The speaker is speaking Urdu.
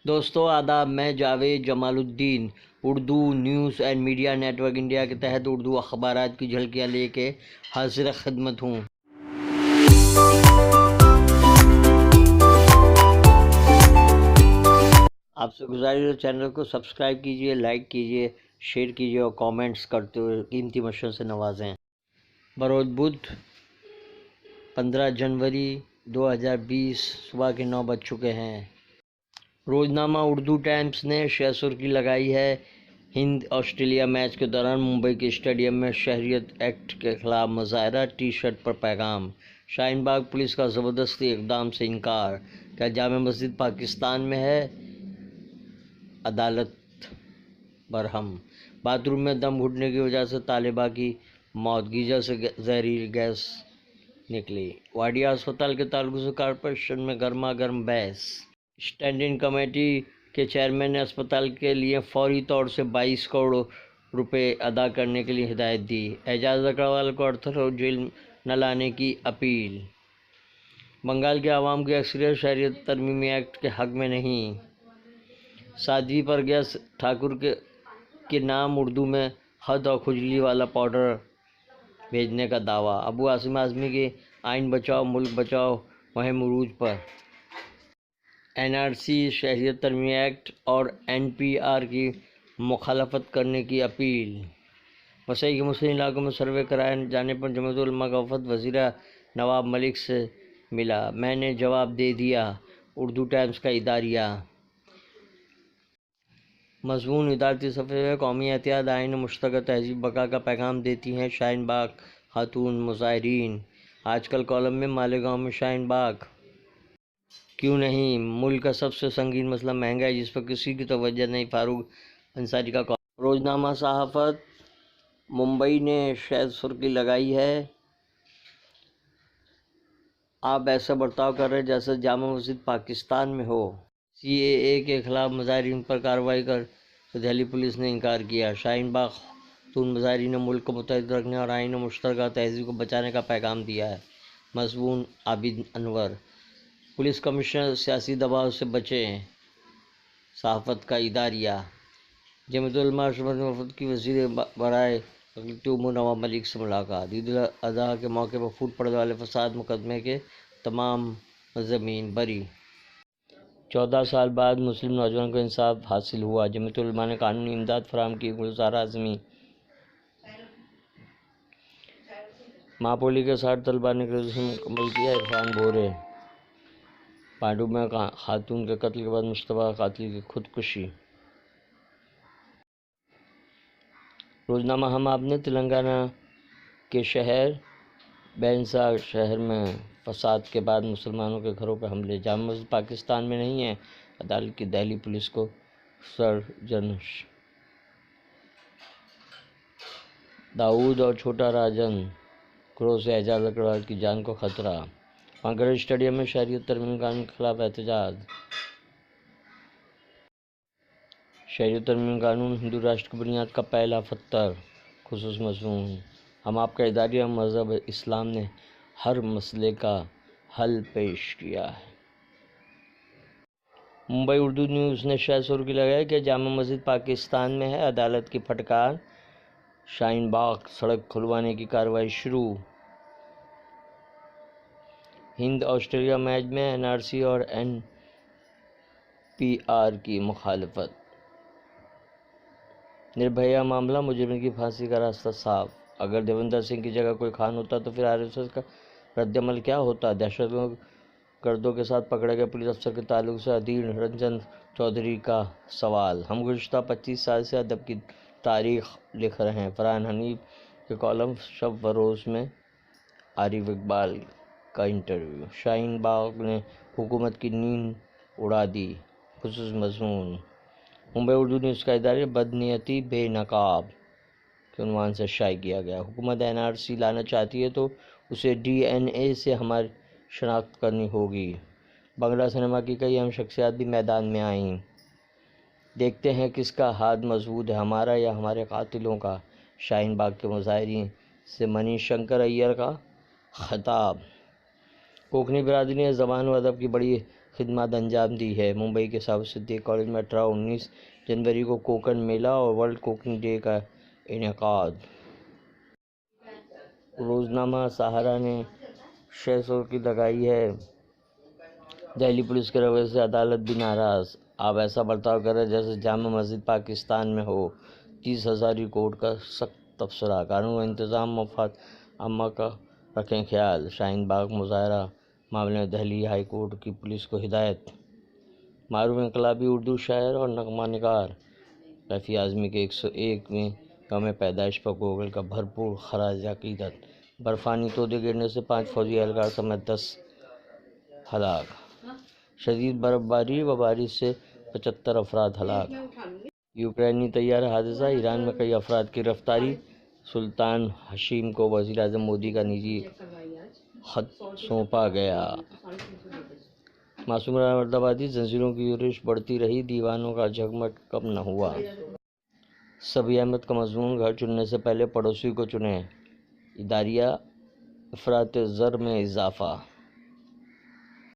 دوستو آداب، میں Javed Jamal Uddin Urdu news and media network India کے تحت اردو اخبارات کی جھلکیاں لے کے حاضر خدمت ہوں۔ آپ سے گزارش ہے چینل کو سبسکرائب کیجئے، لائک کیجئے، شیئر کیجئے اور کامنٹس کرتے ہوئے قیمتی مشوروں سے نوازیں۔ بروز بدھ 15 جنوری 2020 صبح کے 9 بج چکے ہیں۔ روزنامہ اردو ٹائمز نے شہ سرخی لگائی ہے، ہند آسٹریلیا میچ کے دوران ممبئی کے اسٹیڈیم میں شہریت ایکٹ کے خلاف مظاہرہ، ٹی شرٹ پر پیغام۔ شاہین باغ پولیس کا زبردستی اقدام سے انکار، کیا جامع مسجد پاکستان میں ہے؟ عدالت برہم۔ باتھ روم میں دم گھٹنے کی وجہ سے طالبہ کی موت، گیزر سے زہریلی گیس نکلی۔ واڈیا ہسپتال کے تعلق سے کارپوریشن میں گرما گرم بحث۔ اسٹینڈنگ کمیٹی کے چیئرمین نے اسپتال کے لیے فوری طور سے 22 کروڑ روپے ادا کرنے کے لیے ہدایت دی۔ اعجاز لکڑوال کو 38 روز جیل نہ لانے کی اپیل۔ بنگال کے عوام کی اکثریت شہریت ترمیمی ایکٹ کے حق میں نہیں۔ سادھوی پرگیہ ٹھاکر کے نام اردو میں خط اور کھجلی والا پاؤڈر بھیجنے کا دعویٰ۔ ابو عاصم اعظمی کی آئین بچاؤ ملک بچاؤ مہم عروج پر۔ این آر سی، شہریت ترمیمی ایکٹ اور این پی آر کی مخالفت کرنے کی اپیل۔ وسیع کے مسلم علاقوں میں سروے کرائے جانے پر جمعیت علماء کا وفد وزیر نواب ملک سے ملا، میں نے جواب دے دیا۔ اردو ٹائمز کا اداریہ۔ مضمون ادارتی صفحے میں قومی اتحاد، آئین مشترکہ تہذیب بقا کا پیغام دیتی ہیں شاہین باغ خاتون مظاہرین۔ آج کل کالم میں مالیگاؤں میں شاہین باغ کیوں نہیں؟ ملک کا سب سے سنگین مسئلہ مہنگائی، جس پر کسی کی توجہ نہیں، فاروق انصاری کا کالم۔ روزنامہ صحافت ممبئی نے شہ سرخی لگائی ہے، آپ ایسا برتاؤ کر رہے جیسے جامع مسجد پاکستان میں ہو۔ سی اے اے کے خلاف مظاہرین پر کارروائی کا دہلی پولیس نے انکار کیا۔ شاہین باغ خاتون مظاہرین نے ملک کو متحد رکھنے اور آئین مشترکہ تہذیب کو بچانے کا پیغام دیا ہے۔ مضمون عابد انور۔ پولیس کمشنر سیاسی دباؤ سے بچیں، صحافت کا اداریہ۔ جمعیت علماء شمالی وفد کی وزیر برائے اقلیتی امور نواب ملک سے ملاقات۔ عید الاضحیٰ کے موقع پر پھوٹ پڑنے والے فساد مقدمے کے تمام ملزمین بری۔ 14 سال بعد مسلم نوجوان کو انصاف حاصل ہوا، جمعیت علماء نے قانونی امداد فراہم کی۔ گلزار اعظمی۔ ماپولی کے 60 طلباء نے گریجویشن مکمل کیا، عرفان بھورے۔ پانڈو میں خاتون کے قتل کے بعد مشتبہ قاتل کی خودکشی۔ روزنامہ ہم آپ نے تلنگانہ کے شہر بینسا شہر میں فساد کے بعد مسلمانوں کے گھروں پر حملے، جامع مسجد پاکستان میں نہیں ہے، عدالت کی دہلی پولیس کو سرزنش۔ داؤد اور چھوٹا راجن گروہ سے اعجاز لکڑوال کی جان کو خطرہ۔ وانکھیڑے اسٹیڈیم میں شہریت ترمیمی قانون کے خلاف احتجاج۔ شہریت ترمیمی قانون ہندو راشٹر کی بنیاد کا پہلا پتھر۔ خصوصی مضمون۔ ہم آپ کا اداریہ، مذہب اسلام نے ہر مسئلے کا حل پیش کیا ہے۔ ممبئی اردو نیوز نے شہ سرخی لگائی کہ جامع مسجد پاکستان میں ہے، عدالت کی پھٹکار۔ شاہین باغ سڑک کھلوانے کی کارروائی شروع۔ ہند آسٹریلیا میچ میں این آر سی اور این پی آر کی مخالفت۔ نربھیا معاملہ، مجرم کی پھانسی کا راستہ صاف۔ اگر دیوندر سنگھ کی جگہ کوئی خان ہوتا تو پھر آر ایس ایس کا رد عمل کیا ہوتا؟ دہشت گردوں کے ساتھ پکڑے گئے پولیس افسر کے تعلق سے ادھیر رنجن چودھری کا سوال۔ ہم گزشتہ 25 سال سے ادب کی تاریخ لکھ رہے ہیں۔ فرحان حنیف کے کالم شب و روز میں عارف اقبال کا انٹرویو۔ شاہین باغ نے حکومت کی نیند اڑا دی۔ خصوصی مضمون۔ ممبئی اردو نیوز کا اداریہ بدنیتی بے نقاب کے عنوان سے شائع کیا گیا۔ حکومت این آر سی لانا چاہتی ہے تو اسے ڈی این اے سے ہماری شناخت کرنی ہوگی۔ بنگلہ سنیما کی کئی اہم شخصیات بھی میدان میں آئیں۔ دیکھتے ہیں کس کا ہاتھ مضبوط ہے، ہمارا یا ہمارے قاتلوں کا۔ شاہین باغ کے مظاہرین سے منی شنکر ایّر کا خطاب۔ کوکنی برادری نے زبان و ادب کی بڑی خدمات انجام دی ہے۔ ممبئی کے سابق صدیق کالج میں 18-19 جنوری کو کوکن میلہ اور ورلڈ کوکنگ ڈے کا انعقاد۔ روزنامہ سہارا نے 600 کی لگائی ہے، دہلی پولیس کے رویے سے عدالت بھی ناراض، آپ ایسا برتاؤ کر رہے جیسے جامع مسجد پاکستان میں ہو۔ 30,000 کوڑ کا سخت تبصرہ، قانون و انتظام مفاد عامہ کا رکھیں خیال۔ شاہین باغ مظاہرہ معاملے میں دہلی ہائی کورٹ کی پولیس کو ہدایت۔ معروف انقلابی اردو شاعر اور نغمہ نگار کیفی اعظمی کے 101ویں یوم پیدائش پر گوگل کا بھرپور خراج عقیدت۔ برفانی تودے گرنے سے 5 فوجی اہلکار سمیت 10 ہلاک۔ شدید برف باری و بارش سے 75 افراد ہلاک۔ یوکرینی طیارہ حادثہ، ایران میں کئی افراد کی گرفتاری۔ سلطان حشیم کو وزیر اعظم مودی کا نجی خط سونپا گیا۔ معصوم رانا مرد آبادی، زنجیروں کی یورش بڑھتی رہی، دیوانوں کا جھگمٹ کم نہ ہوا۔ صبی احمد کا مضمون، گھر چننے سے پہلے پڑوسی کو چنیں، اداریہ افراط زر میں اضافہ۔